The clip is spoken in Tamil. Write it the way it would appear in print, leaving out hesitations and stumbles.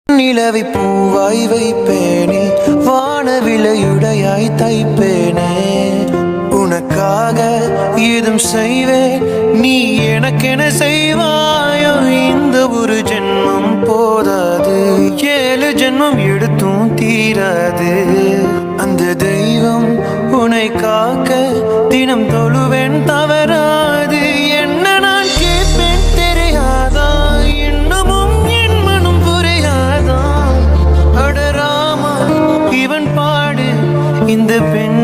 நிலவை பூவாய் வைப்பேனே, வானவிலையுடையாய் தைப்பேனே. உனக்காக ஏதும் செய்வேன், நீ எனக்கென செய்வாயோ. இந்த ஒரு ஜென்மம் போதாது, 7 ஜென்மம் எடுத்தும் தீராது. அந்த தெய்வம் உன்னை காக்க தினம் தொழுவேன் தவறாது. என்ன நான் கேட்பேன் தெரியாதா, இன்னமும் என் மனம் புரியாதா. அடராமா இவன் பாடு இந்த பெண்